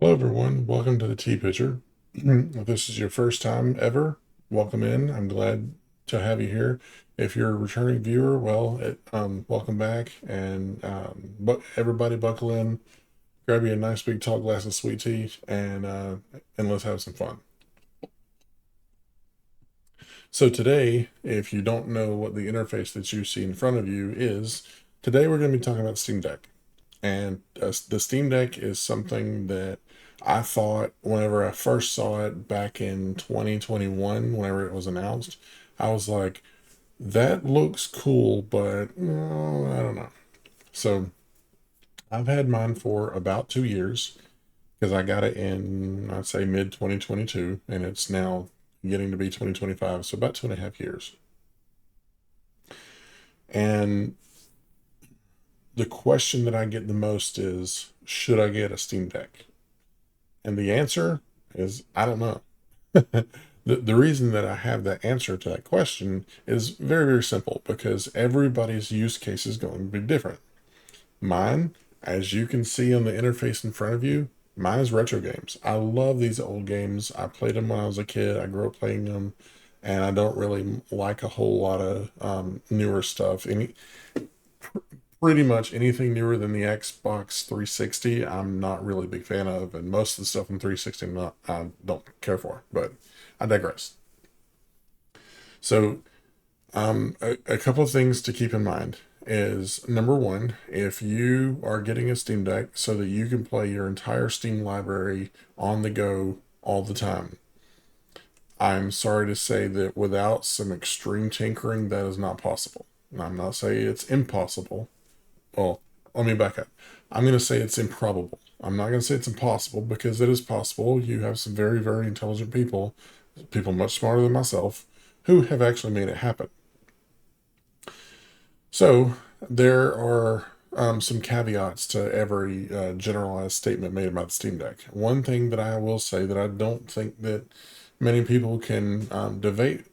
Hello, everyone. Welcome to the Tea Pitcher. If this is your first time ever, welcome in. I'm glad to have you here. If you're a returning viewer, welcome back. But everybody, buckle in, grab you a nice big tall glass of sweet tea, and let's have some fun. So today, if you don't know what the interface that you see in front of you is, today we're going to be talking about Steam Deck. And the Steam Deck is something that I thought whenever I first saw it back in 2021, whenever it was announced, I was like, that looks cool, but no, I don't know. So I've had mine for about 2 years because I got it in, I'd say, mid 2022, and it's now getting to be 2025, so about 2.5 years. And the question that I get the most is, should I get a Steam Deck? And the answer is, I don't know. The reason that I have that answer to that question is very, very simple because everybody's use case is going to be different. Mine, as you can see on the interface in front of you, mine is retro games. I love these old games. I played them when I was a kid. I grew up playing them, and I don't really like a whole lot of newer stuff. Pretty much anything newer than the Xbox 360, I'm not really a big fan of, and most of the stuff in 360 I don't care for. But I digress. So, a couple of things to keep in mind is number one, if you are getting a Steam Deck so that you can play your entire Steam library on the go all the time, I'm sorry to say that without some extreme tinkering, that is not possible. I'm not saying it's impossible. Well, let me back up. I'm going to say it's improbable. I'm not going to say it's impossible because it is possible. You have some very, very intelligent people much smarter than myself, who have actually made it happen. So there are some caveats to every generalized statement made about the Steam Deck. One thing that I will say that I don't think that many people can debate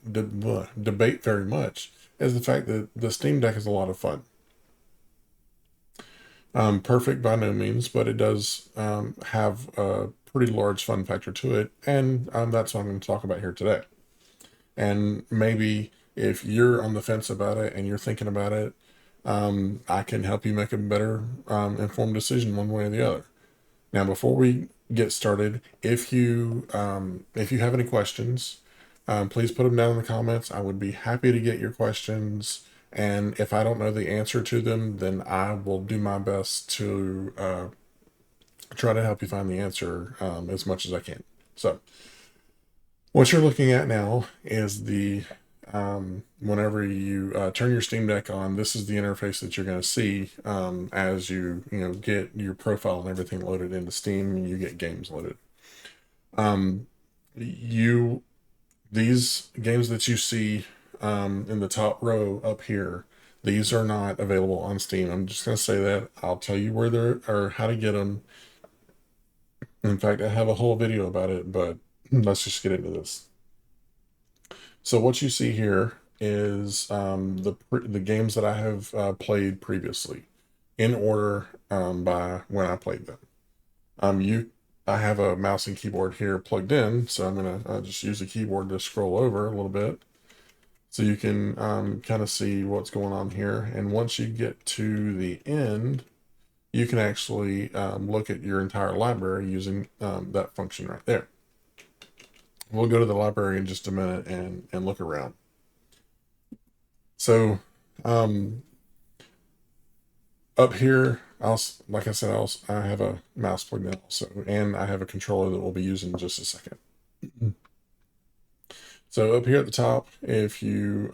very much is the fact that the Steam Deck is a lot of fun. Perfect by no means, but it does have a pretty large fun factor to it, and that's what I'm going to talk about here today. And maybe if you're on the fence about it and you're thinking about it, I can help you make a better informed decision one way or the other. Now, before we get started, if you have any questions, please put them down in the comments. I would be happy to get your questions. And if I don't know the answer to them, then I will do my best to try to help you find the answer as much as I can. So, what you're looking at now is whenever you turn your Steam Deck on, this is the interface that you're going to see as get your profile and everything loaded into Steam and you get games loaded. Um, you These games that you see in the top row up here, these are not available on Steam. I'm just going to say that. I'll tell you where they're or how to get them. In fact, I have a whole video about it, but let's just get into this. So what you see here is the games that I have played previously in order by when I played them. I have a mouse and keyboard here plugged in, so I'm gonna just use the keyboard to scroll over a little bit so you can kind of see what's going on here. And once you get to the end, you can actually look at your entire library using that function right there. We'll go to the library in just a minute and look around. So up here, like I said, I have a mouse plugged in also, and I have a controller that we'll be using in just a second. So up here at the top, if you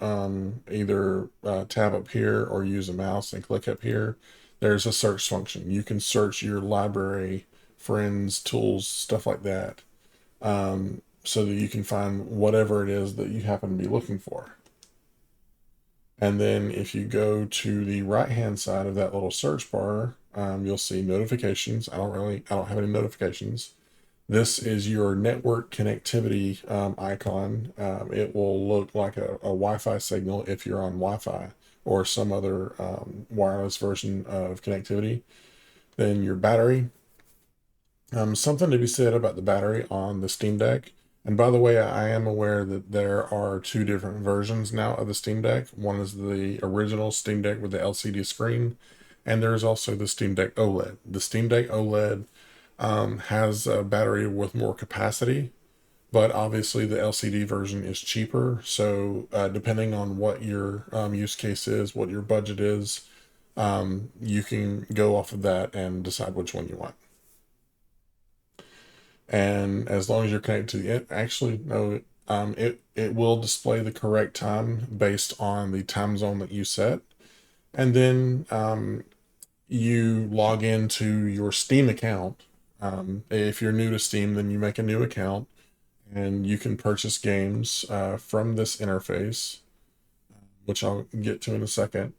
either tab up here or use a mouse and click up here, there's a search function. You can search your library, friends, tools, stuff like that, so that you can find whatever it is that you happen to be looking for. And then if you go to the right-hand side of that little search bar, you'll see notifications. I don't have any notifications. This is your network connectivity icon. It will look like a Wi-Fi signal if you're on Wi-Fi or some other wireless version of connectivity. Then your battery, Something to be said about the battery on the Steam Deck. And by the way, I am aware that there are two different versions now of the Steam Deck. One is the original Steam Deck with the LCD screen, and there's also the Steam Deck OLED. The Steam Deck OLED has a battery with more capacity, but obviously the LCD version is cheaper. So depending on what your use case is, what your budget is, you can go off of that and decide which one you want. And as long as you're connected to it, actually no, it will display the correct time based on the time zone that you set, and then you log into your Steam account. If you're new to Steam, then you make a new account, and you can purchase games from this interface, which I'll get to in a second.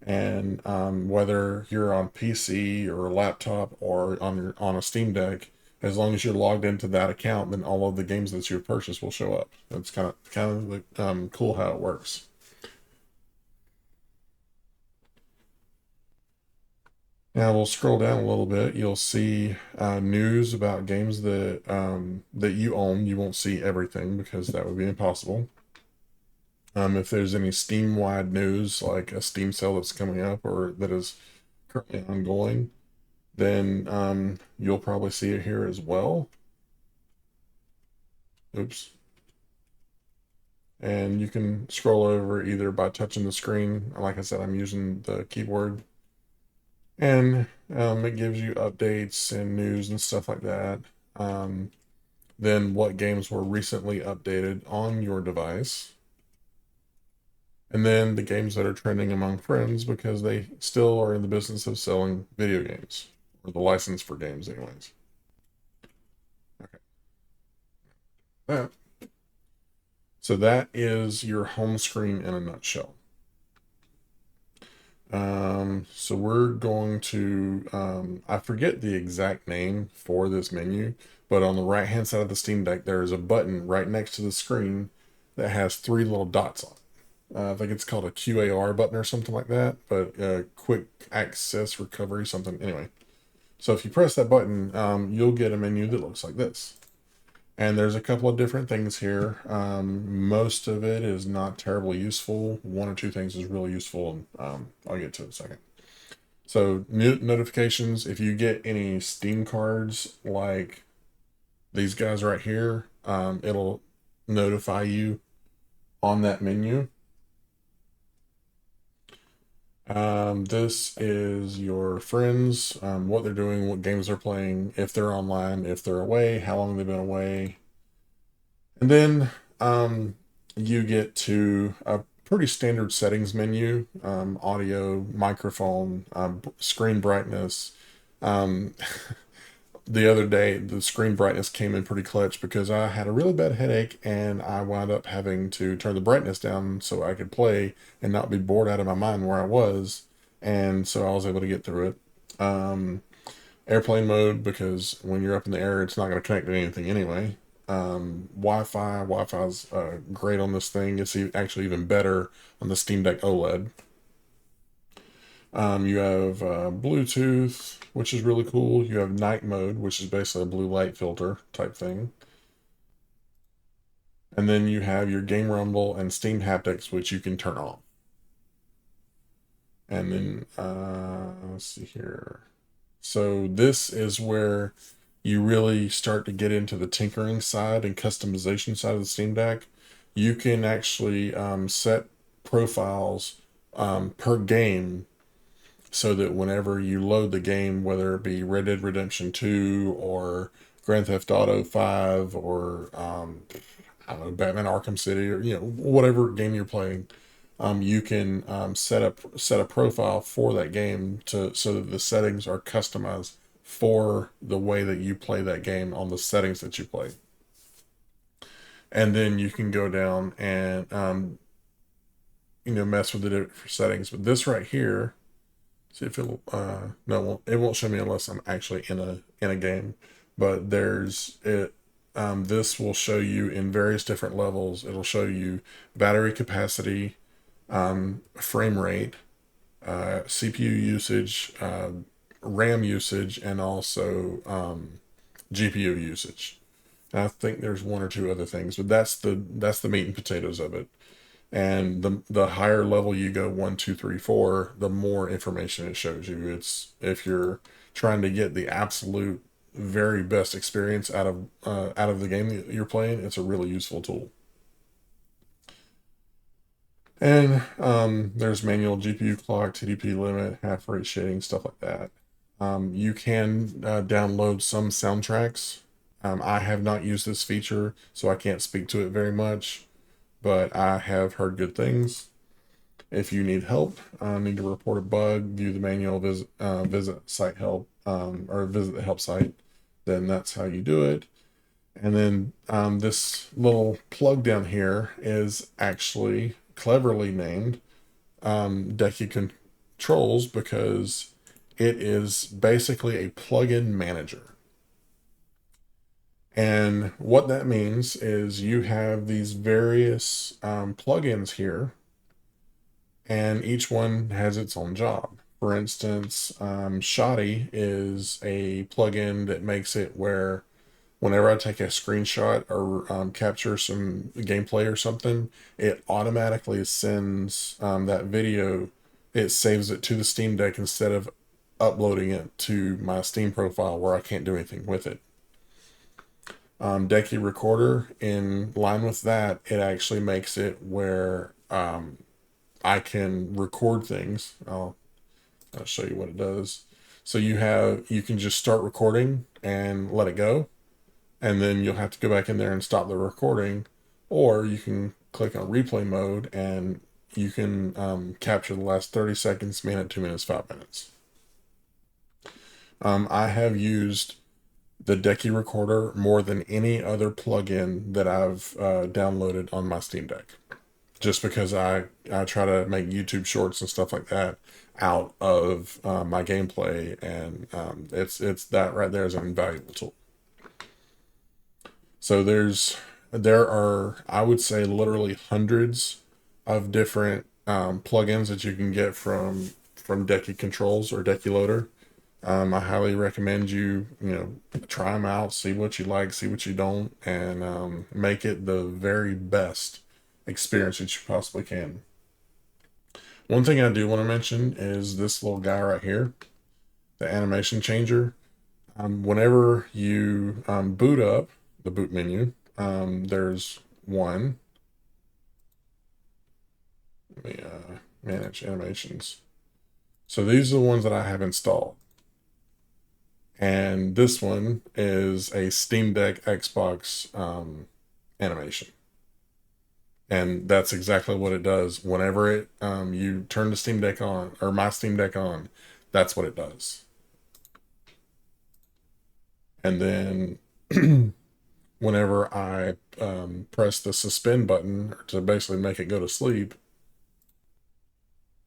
And whether you're on PC or a laptop or on a Steam Deck, as long as you're logged into that account, then all of the games that you've purchased will show up. That's kind of cool how it works. Now we'll scroll down a little bit. You'll see news about games that you own. You won't see everything because that would be impossible. If there's any Steam-wide news, like a Steam sale that's coming up or that is currently ongoing, then you'll probably see it here as well. Oops. And you can scroll over either by touching the screen. Like I said, I'm using the keyboard. And it gives you updates and news and stuff like that. Um, then what games were recently updated on your device. And then the games that are trending among friends because they still are in the business of selling video games, or the license for games, anyways. Okay. That. So that is your home screen in a nutshell. So we're going to, I forget the exact name for this menu, but on the right hand side of the Steam Deck, there is a button right next to the screen that has three little dots on it. I think it's called a QAR button or something like that, but quick access recovery, something. Anyway, so if you press that button, you'll get a menu that looks like this. And there's a couple of different things here. Most of it is not terribly useful. One or two things is really useful, and I'll get to it in a second. So new notifications, if you get any Steam cards like these guys right here, it'll notify you on that menu. This is your friends, what they're doing, what games they're playing, if they're online, if they're away, how long they've been away. And then you get to a pretty standard settings menu, audio, microphone, screen brightness. Um, the other day, the screen brightness came in pretty clutch because I had a really bad headache and I wound up having to turn the brightness down so I could play and not be bored out of my mind where I was. And so I was able to get through it. Airplane mode because when you're up in the air, it's not going to connect to anything anyway. Wi-Fi. Wi-Fi's great on this thing. It's actually even better on the Steam Deck OLED. You have Bluetooth, which is really cool. You have night mode, which is basically a blue light filter type thing. And then you have your Game Rumble and Steam Haptics, which you can turn off. And then, let's see here. So this is where you really start to get into the tinkering side and customization side of the Steam Deck. You can actually set profiles per game so that whenever you load the game, whether it be Red Dead Redemption 2 or Grand Theft Auto 5 or I don't know, Batman Arkham City or whatever game you're playing, you can set a profile for that game to so that the settings are customized for the way that you play that game on the settings that you play. And then you can go down and mess with the different settings. But this right here, see if it'll no, it won't show me unless I'm actually in a game. But there's it. This will show you in various different levels. It'll show you battery capacity, frame rate, CPU usage, RAM usage, and also GPU usage. And I think there's one or two other things, but that's the meat and potatoes of it. And the higher level you go, one, two, three, four, the more information it shows you. It's if you're trying to get the absolute very best experience out of the game that you're playing, it's a really useful tool. And there's manual GPU clock, TDP limit, half rate shading, stuff like that. You can download some soundtracks. I have not used this feature, so I can't speak to it very much, but I have heard good things. If you need help, need to report a bug, view the manual, visit site help, or visit the help site, then that's how you do it. And then this little plug down here is actually cleverly named Decky Controls because it is basically a plugin manager. And what that means is you have these various plugins here, and each one has its own job. For instance, Shoddy is a plugin that makes it where whenever I take a screenshot or capture some gameplay or something, it automatically sends that video. It saves it to the Steam Deck instead of uploading it to my Steam profile where I can't do anything with it. Decky Recorder, in line with that, it actually makes it where I can record things. I'll show you what it does. So you can just start recording and let it go, and then you'll have to go back in there and stop the recording, or you can click on replay mode and you can capture the last 30 seconds, minute, 2 minutes, 5 minutes. I have used the Decky Recorder more than any other plugin that I've downloaded on my Steam Deck, just because I try to make YouTube shorts and stuff like that out of my gameplay, and it's that right there is an invaluable tool. So there are, I would say, literally hundreds of different plugins that you can get from Decky Controls or Decky Loader. I highly recommend you try them out, see what you like, see what you don't, and make it the very best experience that you possibly can. One thing I do want to mention is this little guy right here, the animation changer. Whenever you boot up the boot menu, there's one. Let me manage animations. So these are the ones that I have installed. And this one is a Steam Deck Xbox animation. And that's exactly what it does. Whenever you turn the Steam Deck on, or my Steam Deck on, that's what it does. And then whenever I press the suspend button to basically make it go to sleep,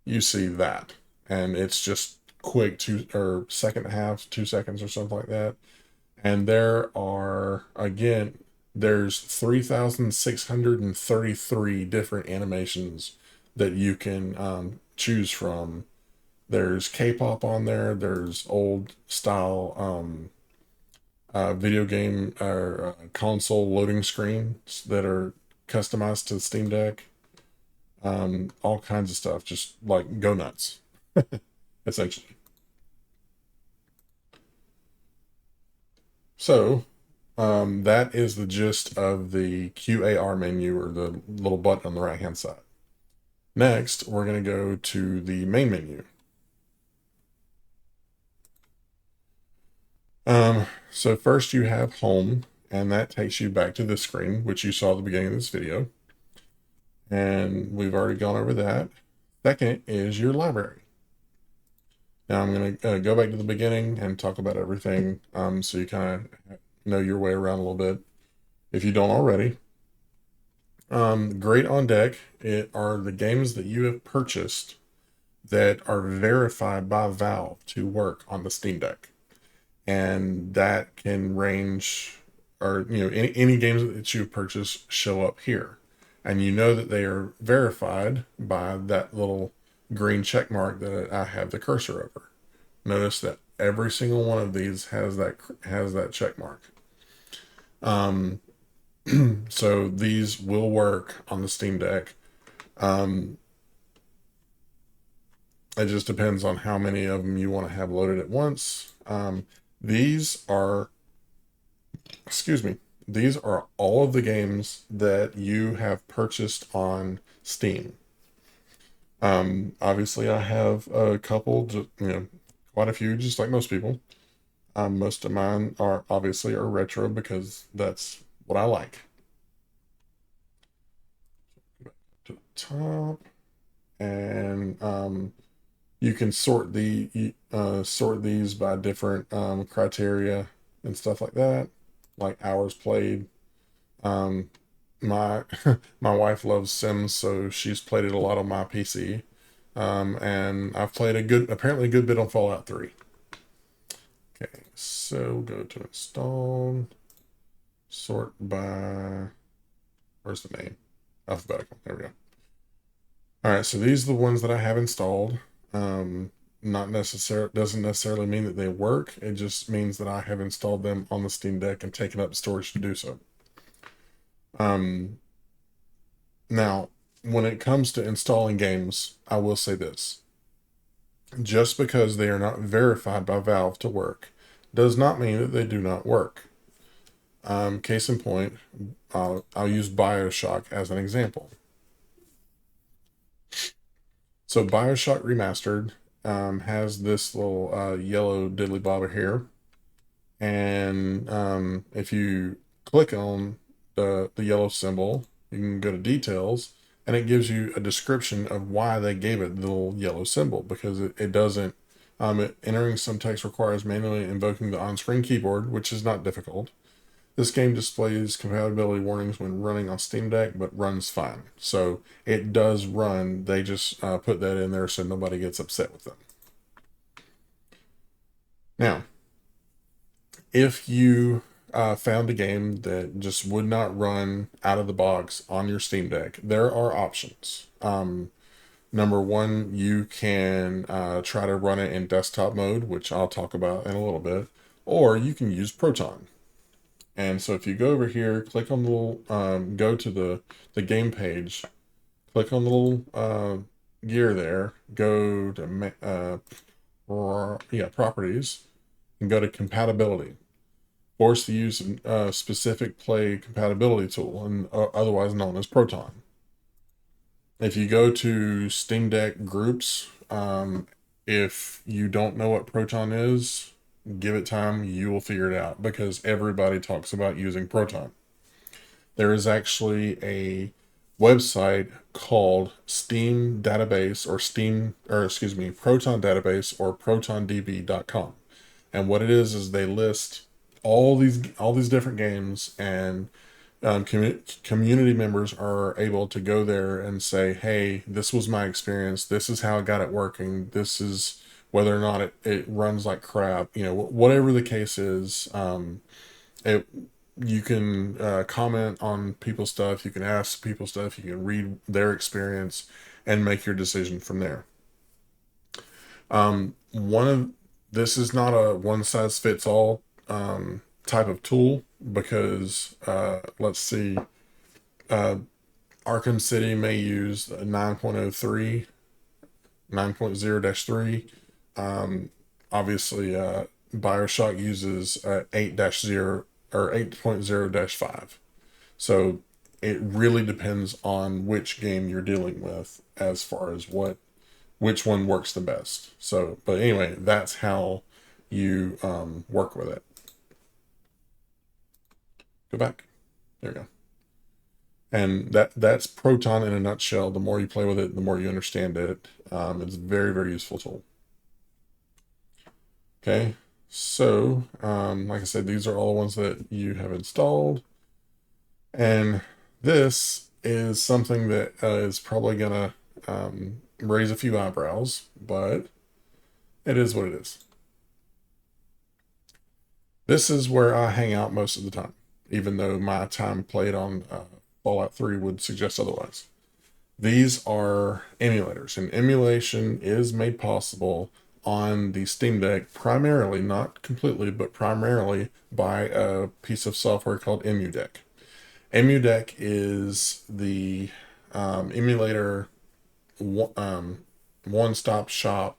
you see that. And it's just quick, second and a half, 2 seconds or something like that. And there's 3,633 different animations that you can choose from. There's K-pop on there. There's old style video game or console loading screens that are customized to the Steam Deck. All kinds of stuff. Just like go nuts, essentially. So that is the gist of the QAR menu, or the little button on the right hand side. Next, we're going to go to the main menu. So first you have home, and that takes you back to this screen, which you saw at the beginning of this video. And we've already gone over that. Second is your library. Now I'm going to go back to the beginning and talk about everything so you kind of know your way around a little bit, if you don't already. Great on deck are the games that you have purchased that are verified by Valve to work on the Steam Deck. And that can range, or any games that you purchase show up here, and you know that they are verified by that little green check mark that I have the cursor over. Notice that every single one of these has that check mark. Um, so these will work on the Steam Deck. Um, it just depends on how many of them you want to have loaded at once. These are, excuse me, these are all of the games that you have purchased on Steam. Obviously, I have a couple, quite a few, just like most people. Most of mine are obviously are retro because that's what I like. To the top, and you can sort these by different criteria and stuff like that, like hours played. Um, my my wife loves Sims, so she's played it a lot on my PC. And I've played apparently a good bit on Fallout 3. Okay, so go to install, sort by, where's the name? Alphabetical. There we go. All right, so these are the ones that I have installed. Not necessarily doesn't necessarily mean that they work. It just means that I have installed them on the Steam Deck and taken up storage to do so. Um, Now, when it comes to installing games, I will say this. Just because they are not verified by Valve to work does not mean that they do not work. Case in point, I'll use Bioshock as an example. So Bioshock Remastered has this little yellow diddly bobber here, and if you click on the yellow symbol, you can go to details, and it gives you a description of why they gave it the little yellow symbol, because it doesn't. Entering some text requires manually invoking the on-screen keyboard, which is not difficult. This game displays compatibility warnings when running on Steam Deck, but runs fine. So it does run. They just put that in there so nobody gets upset with them. Now, if you found a game that just would not run out of the box on your Steam Deck, there are options. Number one, you can try to run it in desktop mode, which I'll talk about in a little bit, or you can use Proton. And so if you go over here, click on the little, go to the game page, click on the little gear there, go to properties, and go to compatibility. Force the use of a specific play compatibility tool, and otherwise known as Proton. If you go to Steam Deck groups, if you don't know what Proton is, give it time, you will figure it out because everybody talks about using Proton. There is actually a website called Steam Database Proton Database or protondb.com. And what it is they list all these different games, and community members are able to go there and say, hey, this was my experience, this is how I got it working, this is whether or not it runs like crap, whatever the case is. It You can comment on people's stuff, you can ask people stuff, you can read their experience and make your decision from there. One of This is not a one size fits all type of tool, because let's see, Arkham City may use 9.03, 9.0-3. Obviously, Bioshock uses 8-0 or 8.0-5. So it really depends on which game you're dealing with as far as which one works the best. So, but anyway, that's how you work with it. Go back. There you go. And that's Proton in a nutshell. The more you play with it, the more you understand it. It's a very, very useful tool. Okay, so like I said, these are all the ones that you have installed. And this is something that is probably going to raise a few eyebrows, but it is what it is. This is where I hang out most of the time, even though my time played on Fallout 3 would suggest otherwise. These are emulators, and emulation is made possible on the Steam Deck primarily, not completely, but primarily by a piece of software called EmuDeck. EmuDeck is the emulator one-stop shop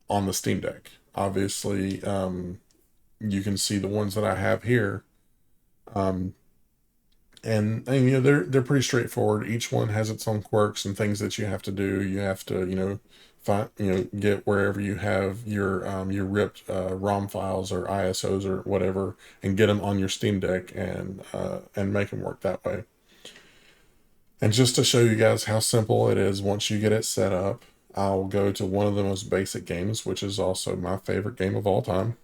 on the Steam Deck. Obviously, you can see the ones that I have here. Um, and you know they're pretty straightforward. Each one has its own quirks and things that you have to do. You have to find get wherever you have your ripped ROM files or ISOs or whatever, and get them on your Steam Deck and make them work that way. And just to show you guys how simple it is, once you get it set up, I'll go to one of the most basic games, which is also my favorite game of all time.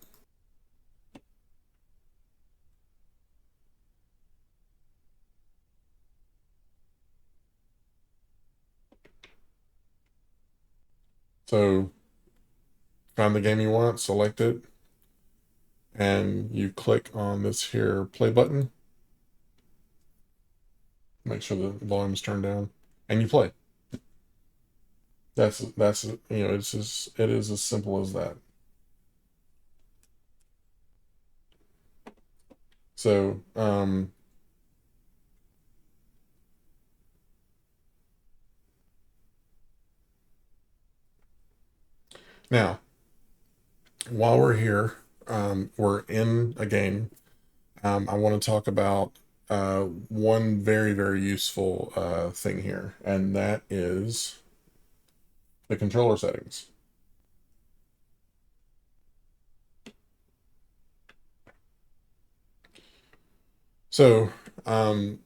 So find the game you want, select it, and you click on this here play button. Make sure the volume's turned down, and you play. That's it is as simple as that. So now while we're here, we're in a game. I want to talk about one very useful thing here, and that is the controller settings. So the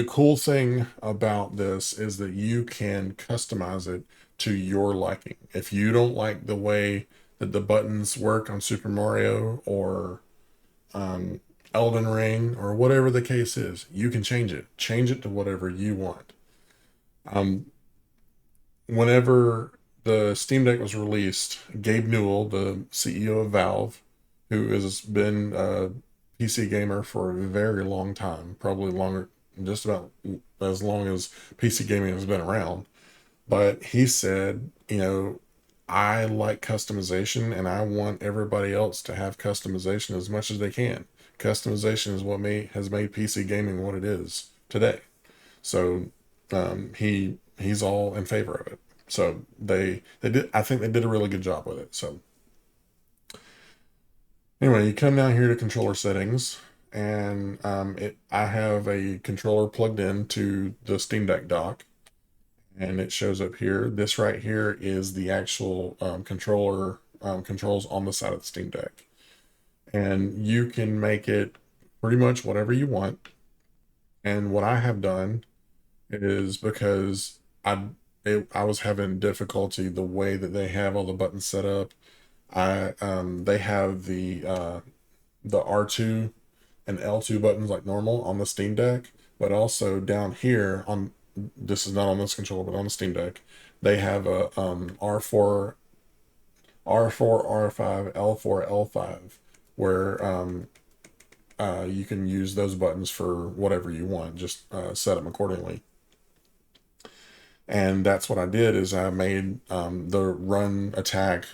cool thing about this is that you can customize it to your liking. If you don't like the way that the buttons work on Super Mario or um, Elden Ring or whatever the case is, you can change it. Change it to whatever you want. Um, Whenever the Steam Deck was released, Gabe Newell, the CEO of Valve, who has been a PC gamer for a very long time, probably longer, just about as long as PC gaming has been around. But he said, I like customization and I want everybody else to have customization as much as they can. Customization is what has made PC gaming what it is today. So he's all in favor of it. So they did, I think they did a really good job with it. So anyway, you come down here to controller settings, and I have a controller plugged in to the Steam Deck dock, and it shows up here. This right here is the actual controller controls on the side of the Steam Deck, and you can make it pretty much whatever you want. And what I have done is because I was having difficulty the way that they have all the buttons set up. They have the R2 and L2 buttons like normal on the Steam Deck, but also down here on this is not on this controller, but on the Steam Deck, they have a R4, R4, R5, L4, L5, where you can use those buttons for whatever you want. Just set them accordingly. And that's what I did is I made the run attack,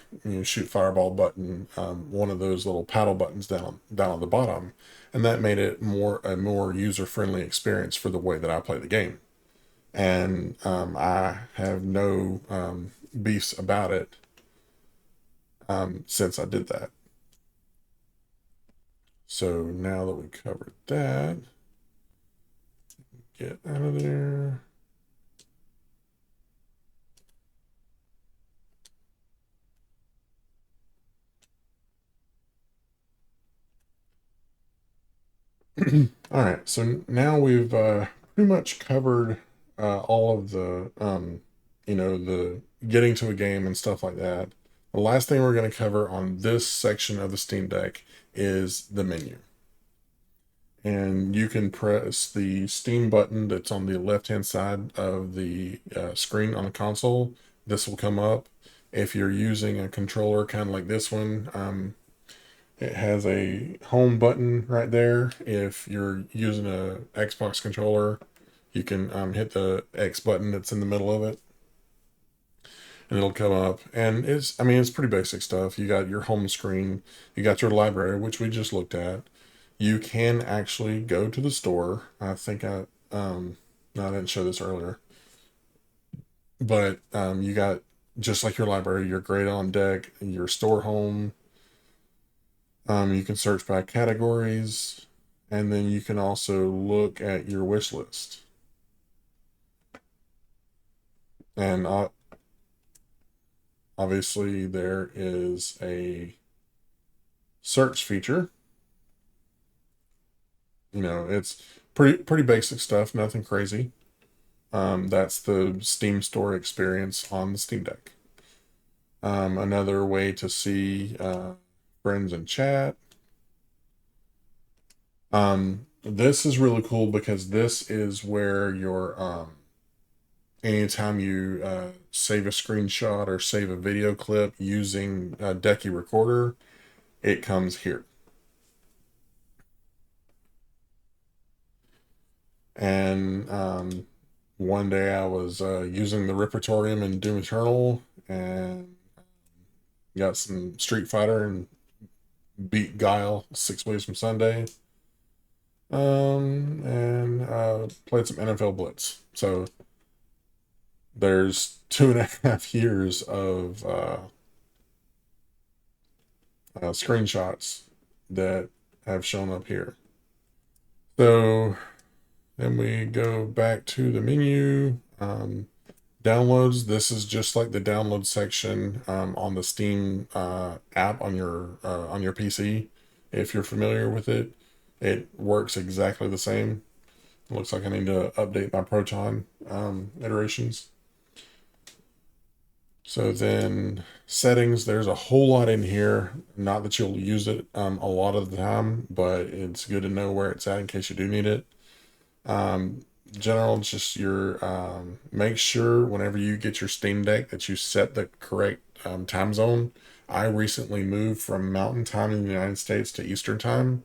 shoot fireball button, one of those little paddle buttons down on the bottom, and that made it a more user friendly experience for the way that I play the game. And I have no beefs about it since I did that. So now that we covered that, get out of there. All right, so now we've pretty much covered all of the getting to a game and stuff like that. The last thing we're going to cover on this section of the Steam Deck is the menu. And you can press the Steam button that's on the left-hand side of the screen on the console. This will come up. If you're using a controller kind of like this one, it has a home button right there. If you're using a Xbox controller, you can hit the X button that's in the middle of it. and it'll come up. And I mean, it's pretty basic stuff. You got your home screen, you got your library, which we just looked at. You can actually go to the store. I think no, I didn't show this earlier, but you got just like your library, your grade on deck, your store home. You can search by categories, and then you can also look at your wish list. And obviously, there is a search feature. It's pretty basic stuff, nothing crazy. That's the Steam Store experience on the Steam Deck. Another way to see friends and chat. This is really cool because this is where your anytime you save a screenshot or save a video clip using a Decky Recorder, it comes here. And one day I was using the Repertorium in Doom Eternal and got some Street Fighter and beat Guile 6 ways from Sunday. And played some NFL Blitz. So there's 2.5 years of screenshots that have shown up here. So then we go back to the menu. Downloads. This is just like the download section on the Steam app on your PC. If you're familiar with it, it works exactly the same. It looks like I need to update my Proton iterations. So then settings, there's a whole lot in here. Not that you'll use it a lot of the time, but it's good to know where it's at in case you do need it. General, just your make sure whenever you get your Steam Deck that you set the correct time zone. I recently moved from Mountain Time in the United States to Eastern Time,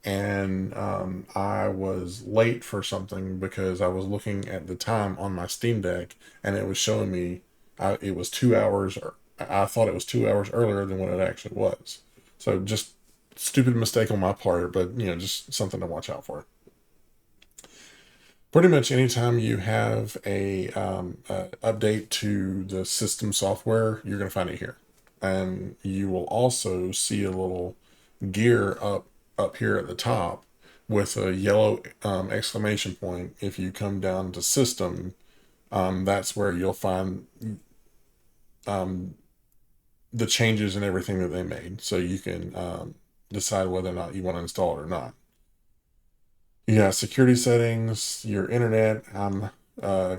and I was late for something because I was looking at the time on my Steam Deck and it was showing me it was 2 hours, or I thought it was 2 hours earlier than what it actually was. So just stupid mistake on my part, but just something to watch out for. Pretty much anytime you have a update to the system software, you're going to find it here, and you will also see a little gear up here at the top with a yellow exclamation point. If you come down to system, that's where you'll find um, the changes and everything that they made, so you can decide whether or not you want to install it or not. You got security settings, your internet. I'm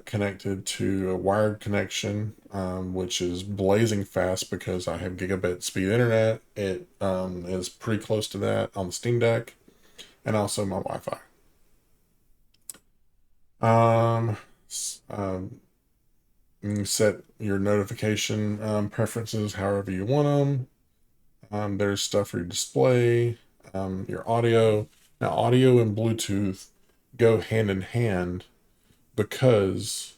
connected to a wired connection, which is blazing fast because I have gigabit speed internet. It is pretty close to that on the Steam Deck, and also my Wi-Fi. Um, you can set your notification preferences however you want them. There's stuff for your display, your audio. Now, audio and Bluetooth go hand in hand because,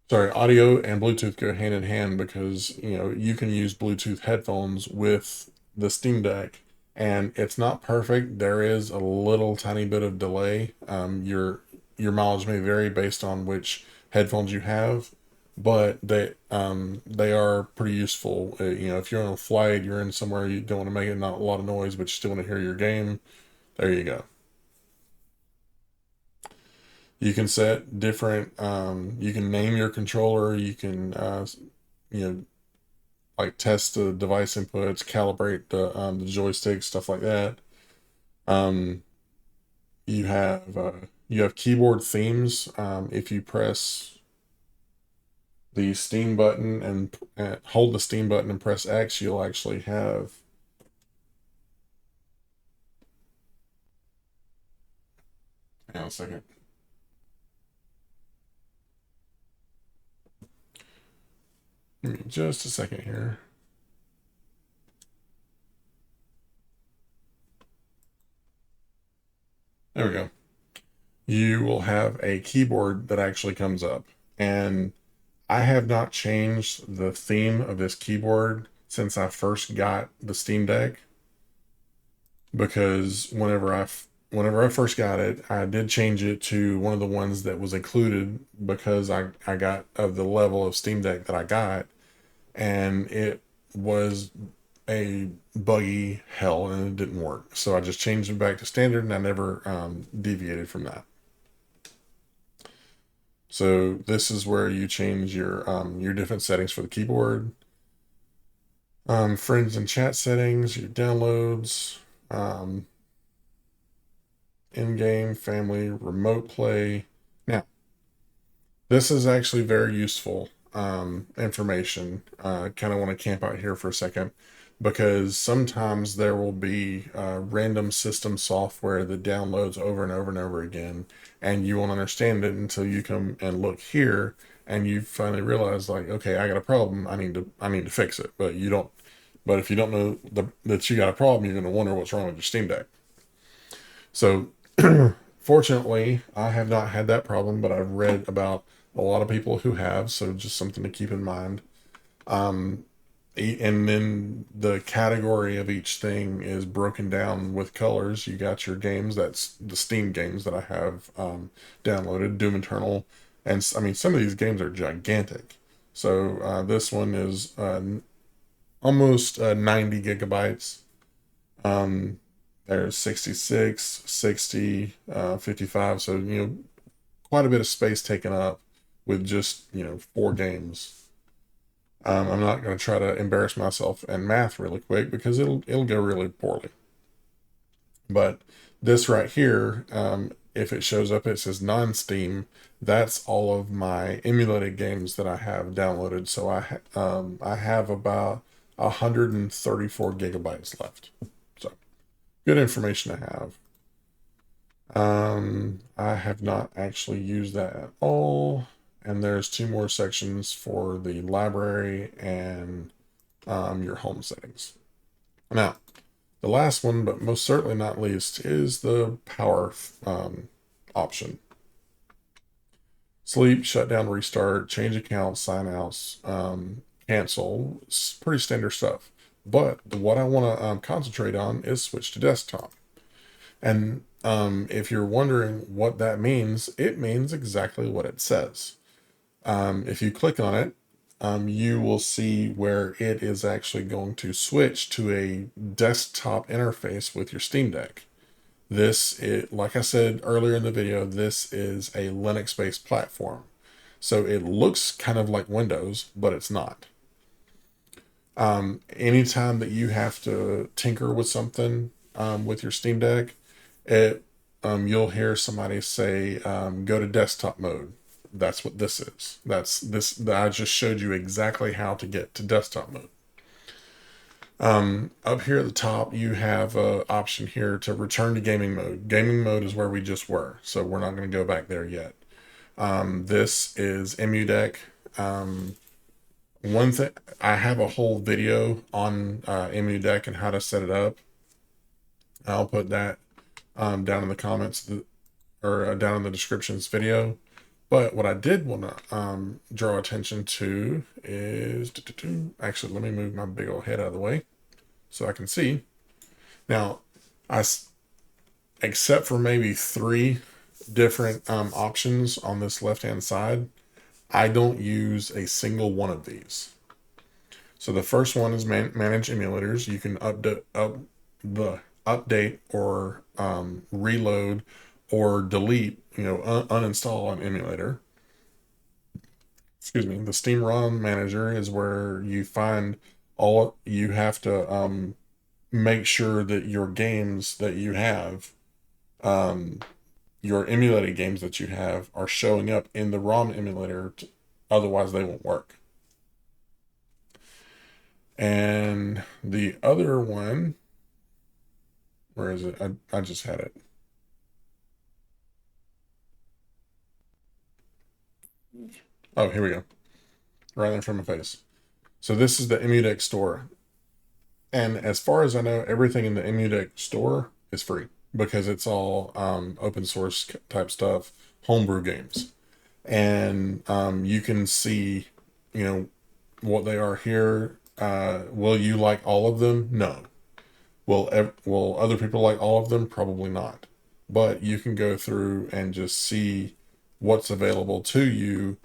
sorry, audio and Bluetooth go hand in hand because, you can use Bluetooth headphones with the Steam Deck, and it's not perfect. There is a little tiny bit of delay. Your mileage may vary based on which headphones you have, but they are pretty useful. If you're on a flight, you're in somewhere you don't want to make it not a lot of noise, but you still want to hear your game. There you go. You can set different. You can name your controller. You can you know like test the device inputs, calibrate the joystick, stuff like that. Um, you have keyboard themes. If you press the Steam button and hold the Steam button and press X, you'll actually have. Hang on a second. Give me just a second here. There we go. You will have a keyboard that actually comes up, and I have not changed the theme of this keyboard since I first got the Steam Deck, because whenever I first got it, I did change it to one of the ones that was included because I got of the level of Steam Deck that I got, and it was a buggy hell and it didn't work. So I just changed it back to standard, and I never deviated from that. So this is where you change your different settings for the keyboard, friends and chat settings, your downloads, um, in-game, family, remote play. Now, this is actually very useful information. Kind of want to camp out here for a second, because sometimes there will be random system software that downloads over and over and over again, and you won't understand it until you come and look here, and you finally realize, like, okay, I got a problem. I need to fix it. But you don't. But if you don't know that you got a problem, you're going to wonder what's wrong with your Steam Deck. So, fortunately, I have not had that problem, but I've read about a lot of people who have, so just something to keep in mind. Um, and then the category of each thing is broken down with colors. You got your games, that's the Steam games that I have downloaded, Doom Eternal, and I mean, some of these games are gigantic. So this one is almost 90 gigabytes. Um, there's 66, 60, 55. So, quite a bit of space taken up with just, 4 games. I'm not going to try to embarrass myself in math really quick because it'll go really poorly. But this right here, if it shows up, it says non-Steam. That's all of my emulated games that I have downloaded. So I have about 134 gigabytes left. So good information to have. I have not actually used that at all. And there's 2 more sections for the library and your home settings. Now, the last one, but most certainly not least, is the power option. Sleep, shutdown, restart, change accounts, sign outs, cancel. It's pretty standard stuff. But what I want to concentrate on is switch to desktop. And if you're wondering what that means, it means exactly what it says. If you click on it, you will see where it is actually going to switch to a desktop interface with your Steam Deck. Like I said earlier in the video, this is a Linux-based platform. So it looks kind of like Windows, but it's not. Anytime that you have to tinker with something with your Steam Deck, you'll hear somebody say, go to desktop mode. That's what this is. I just showed you exactly how to get to desktop mode. Up here at the top, you have an option here to return to gaming mode. Gaming mode is where we just were, so we're not going to go back there yet. This is EmuDeck. One thing, I have a whole video on EmuDeck and how to set it up. I'll put that down in the comments or down in the description of this video. But what I did want to draw attention to is, actually, let me move my big old head out of the way so I can see. Now, except for maybe 3 different options on this left-hand side, I don't use a single one of these. So the first one is manage emulators. You can update or reload or delete, uninstall an emulator. Excuse me. The Steam ROM Manager is where you find you have to make sure that your games that you have, your emulated games that you have, are showing up in the ROM emulator. Otherwise, they won't work. And the other one, where is it? I just had it. Oh, here we go. Right in front of my face. So this is the EmuDeck store. And as far as I know, everything in the EmuDeck store is free because it's all open source type stuff, homebrew games. And you can see what they are here. Will you like all of them? No. Will other people like all of them? Probably not. But you can go through and just see what's available to you,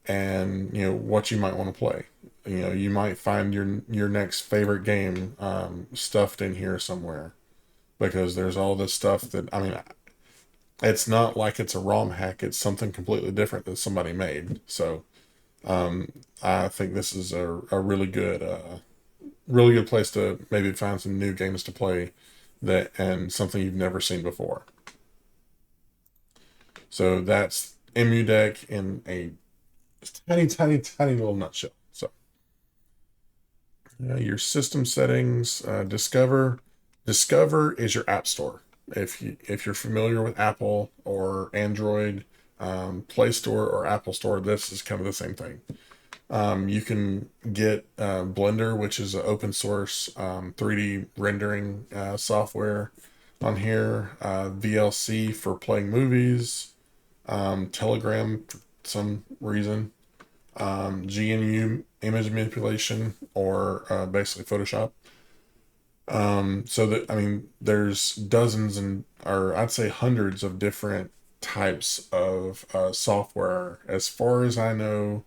and what you might want to play. You might find your next favorite game stuffed in here somewhere, because there's all this stuff that, I mean, it's not like it's a ROM hack. It's something completely different that somebody made. So I think this is a really good place to maybe find some new games to play, that and something you've never seen before. So that's EmuDeck in a tiny, tiny, tiny little nutshell. So your system settings, Discover is your app store. If you're familiar with Apple or Android, Play Store or Apple Store, this is kind of the same thing. You can get Blender, which is an open source 3D rendering software on here. VLC for playing movies. Telegram for some reason. GNU image manipulation, or basically Photoshop. So that, I mean, there's dozens or I'd say hundreds of different types of software. As far as I know,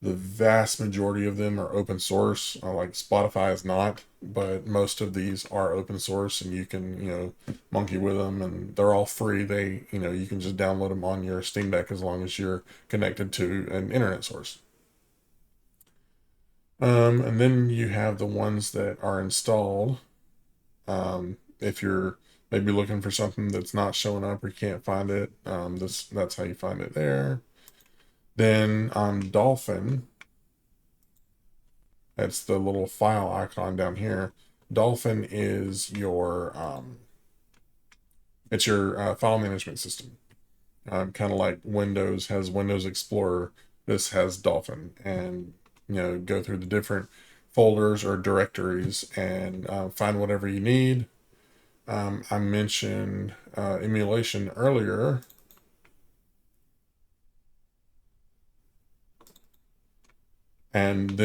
the vast majority of them are open source. Like Spotify is not, but most of these are open source, and you can, monkey with them, and they're all free. You can just download them on your Steam Deck as long as you're connected to an internet source. And then you have the ones that are installed. If you're maybe looking for something that's not showing up or you can't find it, that's how you find it there. Then on Dolphin, that's the little file icon down here. Dolphin is your file management system. Kind of like Windows has Windows Explorer, this has Dolphin, and go through the different folders or directories and find whatever you need. I mentioned emulation earlier. And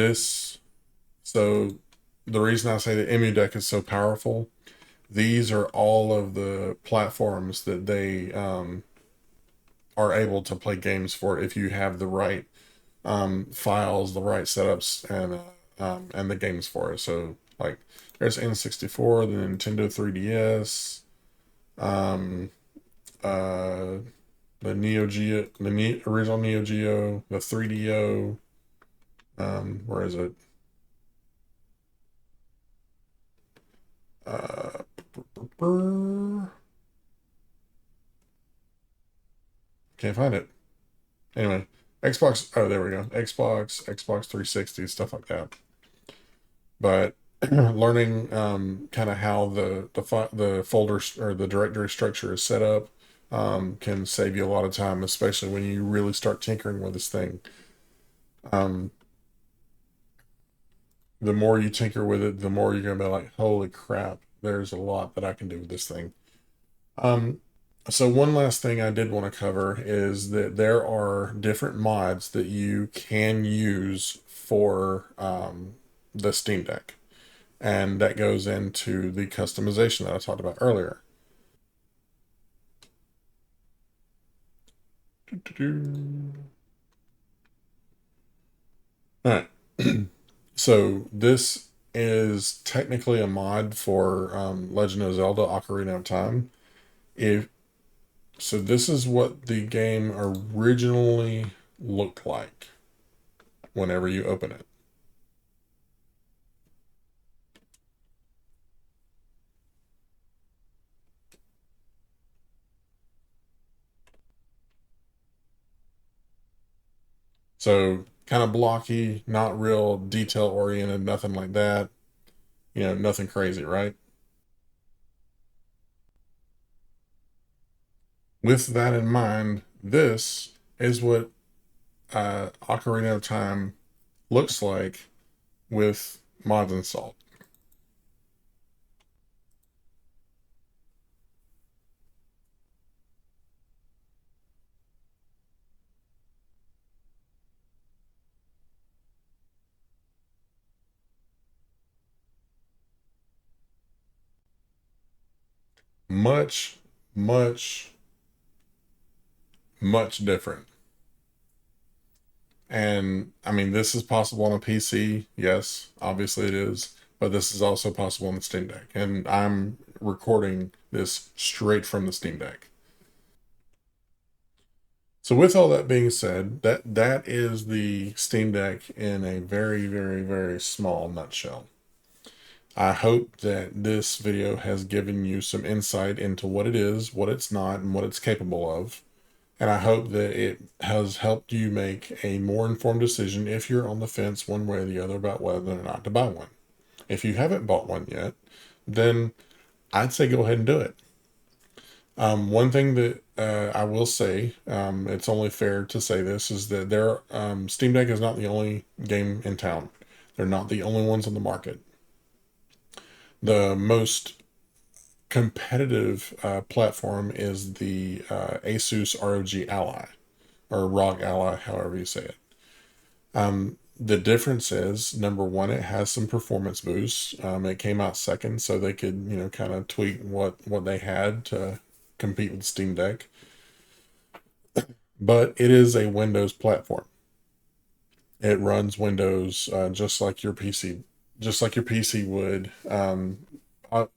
so the reason I say that EmuDeck is so powerful, these are all of the platforms that they are able to play games for if you have the right files, the right setups, and the games for it. So like there's N64, the Nintendo 3DS, um, uh, the Neo Geo, original Neo Geo, the 3DO. Where is it? Uh, can't find it. Anyway, Xbox. Oh, there we go. Xbox 360, stuff like that. But learning kind of how the folder or the directory structure is set up can save you a lot of time, especially when you really start tinkering with this thing. Um, the more you tinker with it, the more you're gonna be like, holy crap, there's a lot that I can do with this thing. Um, so one last thing I did want to cover is that there are different mods that you can use for the Steam Deck, and that goes into the customization that I talked about earlier. All right. So this is technically a mod for Legend of Zelda: Ocarina of Time. If so, this is what the game originally looked like whenever you open it. So kind of blocky, not real detail oriented, nothing like that. Nothing crazy, right? With that in mind, this is what Ocarina of Time looks like with mods installed. much, much, much different. And I mean, this is possible on a PC. Yes, obviously it is. But this is also possible on the Steam Deck. And I'm recording this straight from the Steam Deck. So with all that being said, that is the Steam Deck in a very, very, very small nutshell. I hope that this video has given you some insight into what it is, what it's not, and what it's capable of. And I hope that it has helped you make a more informed decision if you're on the fence one way or the other about whether or not to buy one. If you haven't bought one yet, then I'd say go ahead and do it. One thing that I will say, it's only fair to say this, is that Steam Deck is not the only game in town. They're not the only ones on the market. The most competitive platform is the Asus ROG Ally, or ROG Ally, however you say it. The difference is, number one, it has some performance boosts. It came out second, so they could, kind of tweak what they had to compete with Steam Deck. But it is a Windows platform. It runs Windows just like your PC would,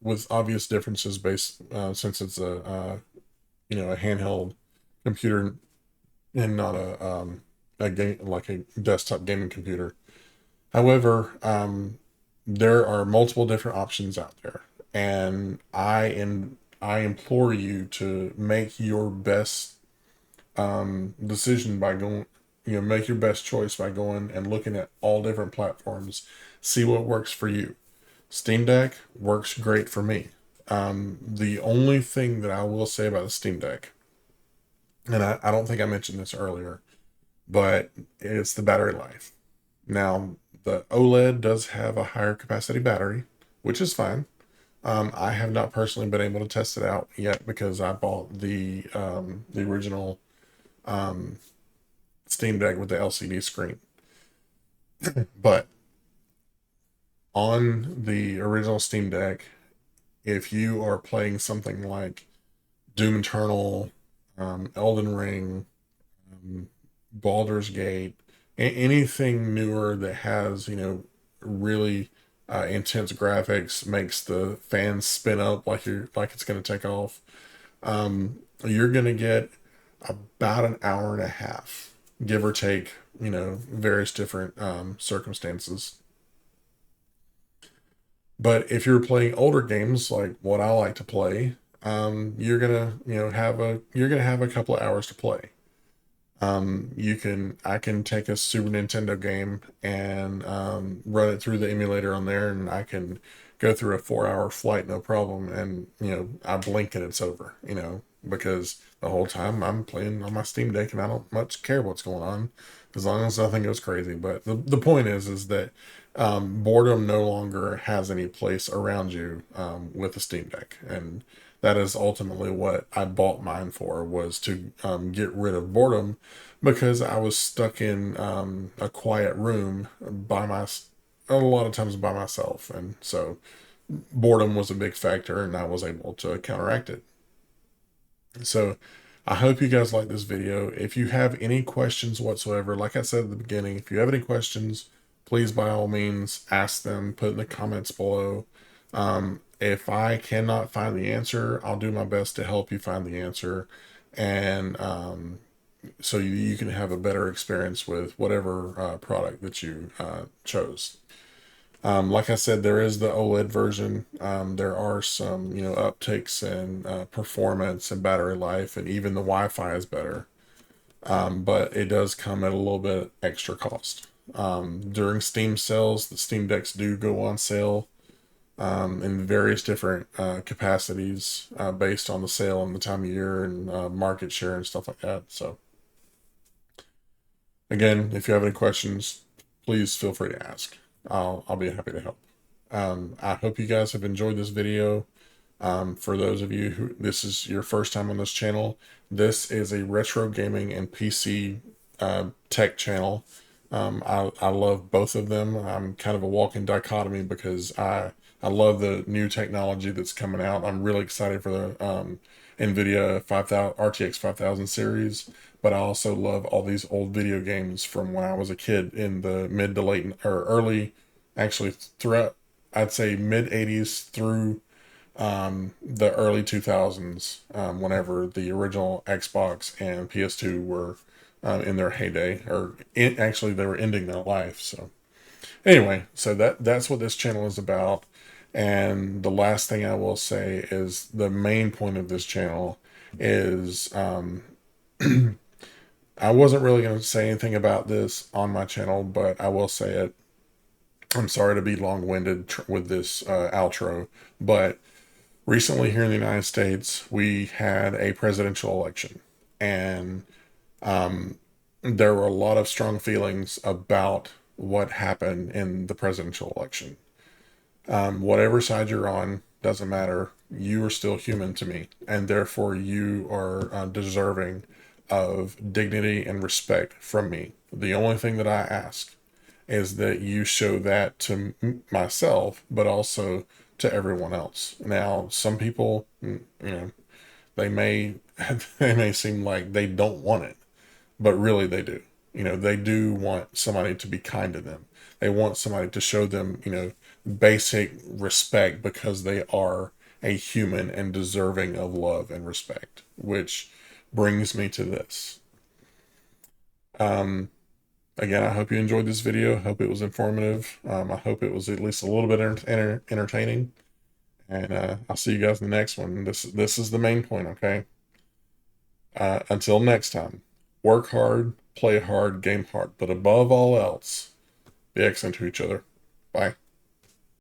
with obvious differences based since it's a handheld computer and not a game like a desktop gaming computer. However, there are multiple different options out there, and I implore you to make your best decision by going, make your best choice by going and looking at all different platforms, see what works for you. Steam Deck works great for me. The only thing that I will say about the Steam Deck, and I don't think I mentioned this earlier, but it's the battery life. Now, the OLED does have a higher capacity battery, which is fine. I have not personally been able to test it out yet because I bought the original Steam Deck with the LCD screen. But on the original Steam Deck, if you are playing something like Doom Eternal, Elden Ring, Baldur's Gate, anything newer that has, really intense graphics, makes the fans spin up like it's going to take off. You're going to get about an hour and a half, give or take, various different circumstances. But if you're playing older games like what I like to play, you're gonna, you're gonna have a couple of hours to play. I can take a Super Nintendo game and run it through the emulator on there, and I can go through a 4 hour flight no problem. And I blink and it's over. Because the whole time I'm playing on my Steam Deck and I don't much care what's going on, as long as nothing goes crazy. But the point is that boredom no longer has any place around you with the Steam Deck, and that is ultimately what I bought mine for, was to get rid of boredom, because I was stuck in a quiet room a lot of times by myself, and so boredom was a big factor, and I was able to counteract it. So I hope you guys like this video. If you have any questions whatsoever, like I said at the beginning, if you have any questions, please by all means ask them, put in the comments below. If I cannot find the answer, I'll do my best to help you find the answer, and so you can have a better experience with whatever product that you chose. Like I said, there is the OLED version. There are some, upticks in performance and battery life, and even the Wi-Fi is better. But it does come at a little bit extra cost. During Steam sales, the Steam Decks do go on sale in various different capacities based on the sale and the time of year and market share and stuff like that. So, again, if you have any questions, please feel free to ask. I'll be happy to help. I hope you guys have enjoyed this video. For those of you who this is your first time on this channel, this is a retro gaming and PC tech channel. I love both of them. I'm kind of a walking dichotomy because I I love the new technology that's coming out. I'm really excited for the NVIDIA 5000 RTX 5000 series, but I also love all these old video games from when I was a kid in the mid to late or early, actually throughout, I'd say mid 80s through the early 2000s, whenever the original Xbox and PS2 were in their heyday, or actually they were ending their life. So anyway, so that's what this channel is about. And the last thing I will say is the main point of this channel is I wasn't really going to say anything about this on my channel, but I will say it. I'm sorry to be long-winded with this outro, but recently here in the United States, we had a presidential election, and there were a lot of strong feelings about what happened in the presidential election. Whatever side you're on doesn't matter. You are still human to me, and therefore you are deserving of dignity and respect from me. The only thing that I ask is that you show that to myself, but also to everyone else. Now, some people, they may they may seem like they don't want it, but really they do. They do want somebody to be kind to them. They want somebody to show them, basic respect because they are a human and deserving of love and respect, which brings me to this. Um, Again, I hope you enjoyed this video. I hope it was informative. I hope it was at least a little bit entertaining. And I'll see you guys in the next one. This is the main point, okay? Until next time, work hard, play hard, game hard, but above all else, be excellent to each other. Bye.